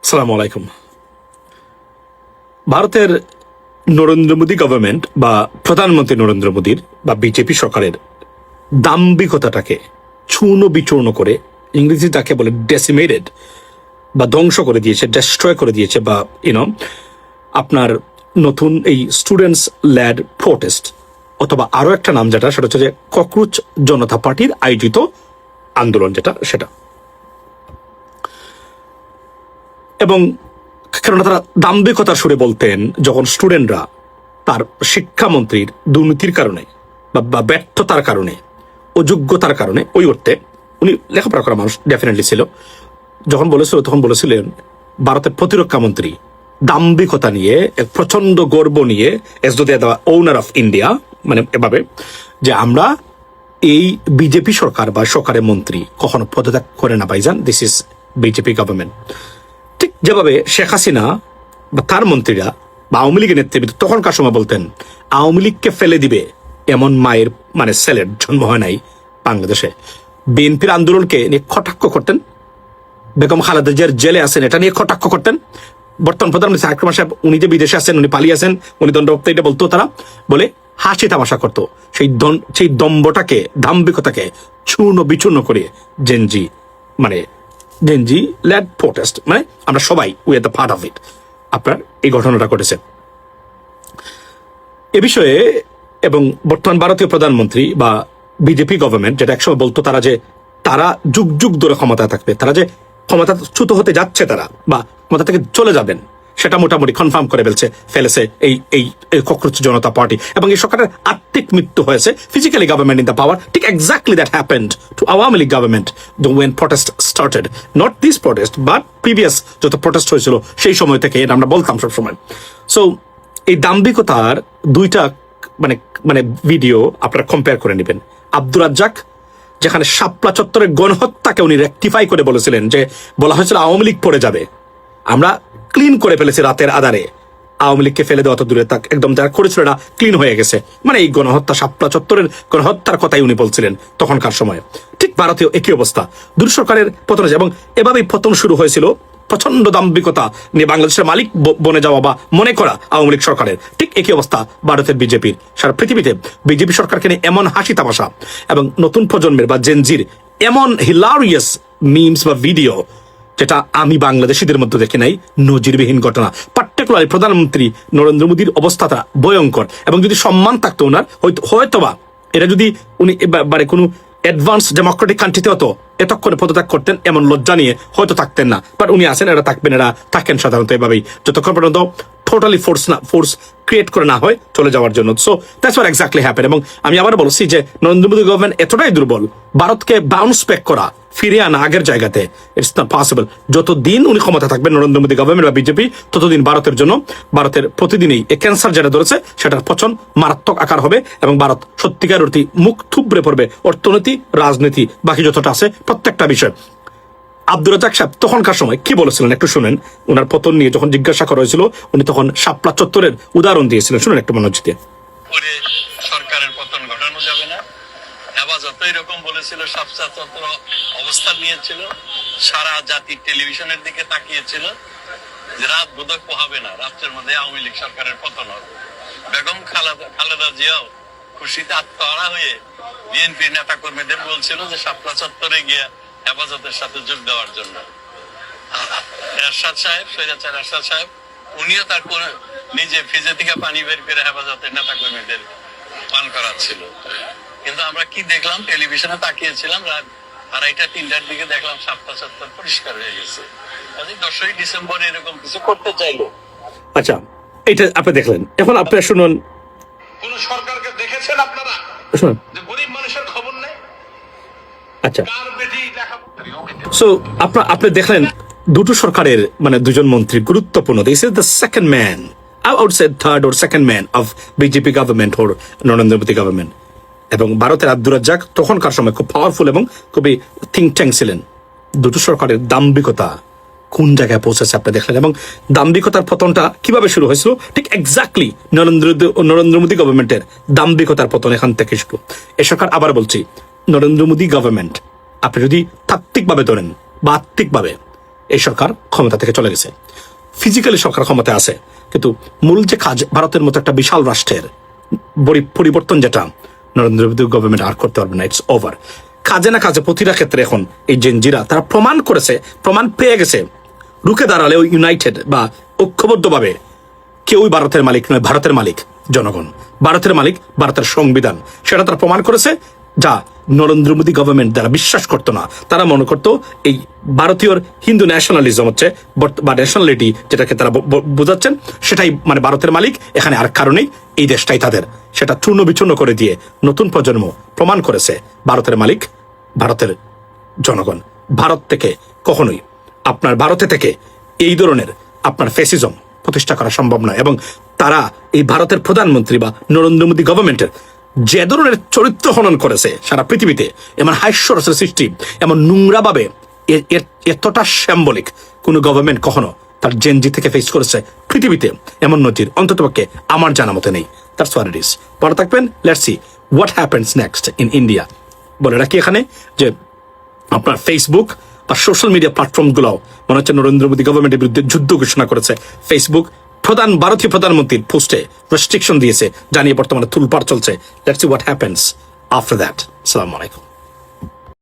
সালাম আলাইকুম। ভারতের নরেন্দ্র মোদী গভর্নমেন্ট বা প্রধানমন্ত্রী নরেন্দ্র মোদীর বা বিজেপি সরকারের দাম্ভিকতাটাকে চূর্ণ বিচূর্ণ করে, ইংরেজি তাকে বলে ডেসিমেটেড বা ধ্বংস করে দিয়েছে, ডেস্ট্রয় করে দিয়েছে, বা আপনার নতুন এই স্টুডেন্টস ল্যাড প্রোটেস্ট, অথবা আরো একটা নাম যেটা, সেটা হচ্ছে যে ককরোচ জনতা পার্টির আয়োজিত আন্দোলন, সেটা। এবং কেননা তারা দাম্ভিকতার সুরে বলতেন যখন স্টুডেন্টরা তার শিক্ষামন্ত্রীর দুর্নীতির কারণে বা ব্যর্থতার কারণে, অযোগ্যতার কারণে, ওই অর্থে উনি লেখাপড়া করা মানুষ ডেফিনেটলি ছিল, যখন বলেছিল তখন বলেছিলেন ভারতের প্রতিরক্ষা মন্ত্রী দাম্ভিকতা নিয়ে, এক প্রচন্ড গর্ব নিয়ে, এস যদি ওনার অফ ইন্ডিয়া, মানে এভাবে যে আমরা এই বিজেপি সরকার বা সরকারের মন্ত্রী কখনো পদত্যাগ করে না ভাইজান, দিস ইজ বিজেপি গভর্নমেন্ট। ঠিক যেভাবে শেখ হাসিনা বা তার মন্ত্রীরা বা আওয়ামী লীগের নেতৃবৃন্দ তখনকার সময় বলতেন আওয়ামী লীগকে ফেলে দিবে এমন মায়ের মানে ছেলের জন্ম হয় নাই বাংলাদেশে, বিএনপির আন্দোলনকে নিয়ে কটাক্ষ করতেন, বেগম খালেদা জিয়ার জেলে আছেন এটা নিয়ে কটাক্ষ করতেন, বর্তমান প্রধানমন্ত্রী তারেক রহমান সাহেব উনি যে বিদেশে আছেন, উনি পালিয়ে আছেন, উনি দণ্ডপ্রাপ্ত, এটা বলতো তারা বলে হাসি তামাশা করতো। সেই দম্বটাকে, দাম্ভিকতাকে চূর্ণ বিচূর্ণ করে জেনজি ল্যাড প্রোটেস্ট, মানে আমরা সবাই we are the part of it, আপনার এই ঘটনাটা ঘটেছে এ বিষয়ে। এবং বর্তমান ভারতীয় প্রধানমন্ত্রী বা বিজেপি গভর্নমেন্ট যেটা একসময় বলতো তারা যুগ যুগ ধরে ক্ষমতায় থাকবে, তারা যে ক্ষমতাচ্যুত হতে যাচ্ছে তারা বা ক্ষমতা থেকে চলে যাবেন, সেটা মোটামুটি কনফার্ম করে ফেলেছে এই ককরোচ জনতা পার্টি। এবং এই সরকারের আত্মিক মৃত্যু হয়েছে, physically government in the power. ঠিক exactly that happened to Awami League government when protest started, not this protest but previous যত প্রটেস্ট হয়েছিল সেই সময় থেকে, এটা আমরা বলতাম সবসময়। সো এই দাম্ভিকতার দুইটা মানে ভিডিও আপনারা কম্পেয়ার করে নেবেন। আব্দুর রাজ্জাক যেখানে শাপলা চত্বরের গণহত্যাকে উনি রেকটিফাই করে বলেছিলেন, যে বলা হয়েছিল আওয়ামী লীগ পড়ে যাবে, আমরা ক্লিন করে ফেলেছি রাতের আধারে, আওয়ামী লীগকে ফেলে দেওয়া তো দূরে থাক, একদম যারা করেছিল এটা ক্লিন হয়ে গেছে, মানে এই গণহত্যা, শাপলা চত্বরের গণহত্যার কথাই উনি বলছিলেন তখনকার সময়। ঠিক ভারতীয় একই অবস্থা, দুই সরকারের পতন হয়েছে এবং এভাবেই পতন শুরু হয়েছিল প্রচন্ড দাম্ভিকতা নিয়ে বাংলাদেশের মালিক বনে যাওয়া বা মনে করা আওয়ামী লীগ সরকারের। ঠিক একই অবস্থা ভারতের বিজেপির। সারা পৃথিবীতে বিজেপি সরকারকে নিয়ে এমন হাসি তামাশা এবং নতুন প্রজন্মের বা জেনজির এমন হিলারিয়াস মিমস বা ভিডিও যেটা আমি বাংলাদেশিদের মধ্যে দেখি নাই, নজিরবিহীন ঘটনা। পার্টিকুলারলি প্রধানমন্ত্রী নরেন্দ্র মোদীর অবস্থাটা ভয়ঙ্কর। এবং যদি সম্মান থাকতো ওনার, হয়তোবা এটা যদি উনি এবারে কোনো অ্যাডভান্স ডেমোক্রেটিক কান্ট্রিতে হতো এতক্ষণে পদত্যাগ করতেন, এমন লজ্জা নিয়ে হয়তো থাকতেন না। বাট উনি আছেন, এরা থাকবেন, এরা থাকেন সাধারণত এভাবেই, যতক্ষণ পর্যন্ত টোটালি ফোর্স ক্রিয়েট করে না হয় চলে যাওয়ার জন্য। So that's what exactly happen. এবং আমি আবার বলছি যে নরেন্দ্র মোদী গভর্নমেন্ট এতটাই দুর্বল, ভারতকে বাউন্স ব্যাক করা, ফিরে আনা আগের জায়গাতে, ইটস নট পসিবল। যতদিন উনি ক্ষমতা থাকবেন নরেন্দ্র মোদী গভর্নমেন্ট বা বিজেপি, ততদিন ভারতের প্রতিদিনই এই ক্যান্সার যেটা ধরেছে সেটার পচন মারাত্মক আকার হবে এবং ভারত সত্যিকার অর্থে মুখ থুবড়ে পড়বে, অর্থনীতি, রাজনীতি, বাকি যতটা আছে প্রত্যেকটা বিষয়। আব্দুর রাজ্জাক সাহেব তখনকার সময় কি বলেছিলেন একটু শুনেন। ওনার পতন নিয়ে যখন জিজ্ঞাসা করা হয়েছিল, উনি তখন শাপলা চত্বরের উদাহরণ দিয়েছিলেন, শুনেন একটু মনোযোগ দিয়ে। সরকারের পতন ঘটানো যাবে না, হেফাজত এরকম বলেছিল, শাপলা চত্বর অবস্থান নিয়েছিল, সারা জাতি টেলিভিশনের দিকে তাকিয়েছিল যে রাত বোধহয় পোহাবে না, রাত্রের মধ্যে আওয়ামী লীগ সরকারের পতন হবে। বেগম খালেদা জিয়াও খুশিতে আত্মহারা হয়ে বিএনপির নেতা কর্মীদের বলছিল যে শাপলা চত্বরে গিয়ে হেফাজতের সাথে যোগ দেওয়ার জন্য। স্বৈরাচার এরশাদ সাহেব উনিও তার নিজে ফ্রিজে থেকে পানি বের করে হেফাজতের নেতা কর্মীদের পান করাচ্ছিল। কিন্তু আমরা কি দেখলাম, টেলিভিশনে তাকিয়েছিলাম, রাত 2:30-3টার দিকে দেখলাম শাপলা চত্বর পরিষ্কার হয়ে গেছে। 10ই ডিসেম্বর এরকম কিছু করতে চাইলো। আচ্ছা, এটা আপনি দেখলেন। এখন আপনারা শুনুন, কোন সরকারকে দেখেছেন আপনারা শুনুন, যে গরিব মানুষের খবর নেই? আচ্ছা, সো আপনি দেখলেন দুটো সরকারের মানে দুজন মন্ত্রী গুরুত্বপূর্ণ। This is the second man, I would say third or second man of BJP government or Narendra Modi government. এবং ভারতের আব্দুর রাজ্জাক তখনকার সময় খুব পাওয়ারফুল এবং খুবই থিঙ্ক ট্যাঙ্ক ছিলেন। দুটো সরকারের দাম্ভিকতা কোন জায়গায় পৌঁছেছে আপনি দেখলেন। এবং দাম্ভিকতার পতনটা কিভাবে শুরু হয়েছিল, ঠিক এক্স্যাক্টলি নরেন্দ্র মোদী গভর্নমেন্টের দাম্ভিকতার পতন এখান থেকে শুরু। এ সরকার, আবার বলছি, নরেন্দ্র মোদী গভর্নমেন্ট আপনি যদি তাত্ত্বিকভাবে ধরেন বা আত্মিকভাবে এই সরকার ক্ষমতা থেকে চলে গেছে, ফিজিক্যালি সরকার ক্ষমতায় আছে, কিন্তু মূল যে কাজ ভারতের মতো একটা বিশাল রাষ্ট্রের পরিবর্তন যেটা নরেন্দ্র মোদী গভর্নমেন্ট আর করতে পারবে না, ইটস ওভার। কাজে না কাজে প্রতিটা ক্ষেত্রে এখন এই জেনজিরা তারা প্রমাণ করেছে, প্রমাণ পেয়ে গেছে, রুখে দাঁড়ালেও ইউনাইটেড বা ঐক্যবদ্ধভাবে কেউই ভারতের মালিক নয়, ভারতের মালিক জনগণ, ভারতের মালিক ভারতের সংবিধান, সেটা তারা প্রমাণ করেছে। যা নরেন্দ্র মোদী গভর্নমেন্ট যারা বিশ্বাস করতো না, তারা মনে করতো এই ভারতীয় হিন্দু ন্যাশনালিজম হচ্ছে বা ন্যাশনালিটি যেটাকে তারা বোঝাচ্ছেন সেটাই মানে ভারতের মালিক, এখানে আর কারণেই এই দেশটাই তাদের, সেটা চূর্ণ বিচূর্ণ করে দিয়ে নতুন প্রজন্ম প্রমাণ করেছে ভারতের মালিক ভারতের জনগণ। ভারত থেকে কখনোই আপনার ভারতে থেকে এই ধরনের আপনার ফ্যাসিজম প্রতিষ্ঠা করা সম্ভব নয়। এবং তারা এই ভারতের প্রধানমন্ত্রী বা নরেন্দ্র মোদী গভর্নমেন্টের যে ধরনের চরিত্র হনন করেছে সারা পৃথিবীতে, এমন হাস্যরসের সৃষ্টি, এমন নোংরাভাবে এতটা স্যাম্বলিক কোনো গভর্নমেন্ট কখনো তার জেনজি থেকে ফেস করেছে পৃথিবীতে, এমন নজির অন্ততপক্ষে আমার জানা মতে নেই। That's what it is. পরে থাকবেন, let's see what happens next in India. বলে রাখি এখানে যে আপনার ফেসবুক বা সোশ্যাল মিডিয়া প্ল্যাটফর্মগুলোও মনে হচ্ছে নরেন্দ্র মোদী গভর্নমেন্টের বিরুদ্ধে যুদ্ধ ঘোষণা করেছে। ফেসবুক ভারতীয় প্রধানমন্ত্রীর পোস্টে রেস্ট্রিকশন দিয়েছে, জানিয়ে বর্তমানে তুলপাড় চলছে। Let's see what happens after that. আসসালামু আলাইকুম।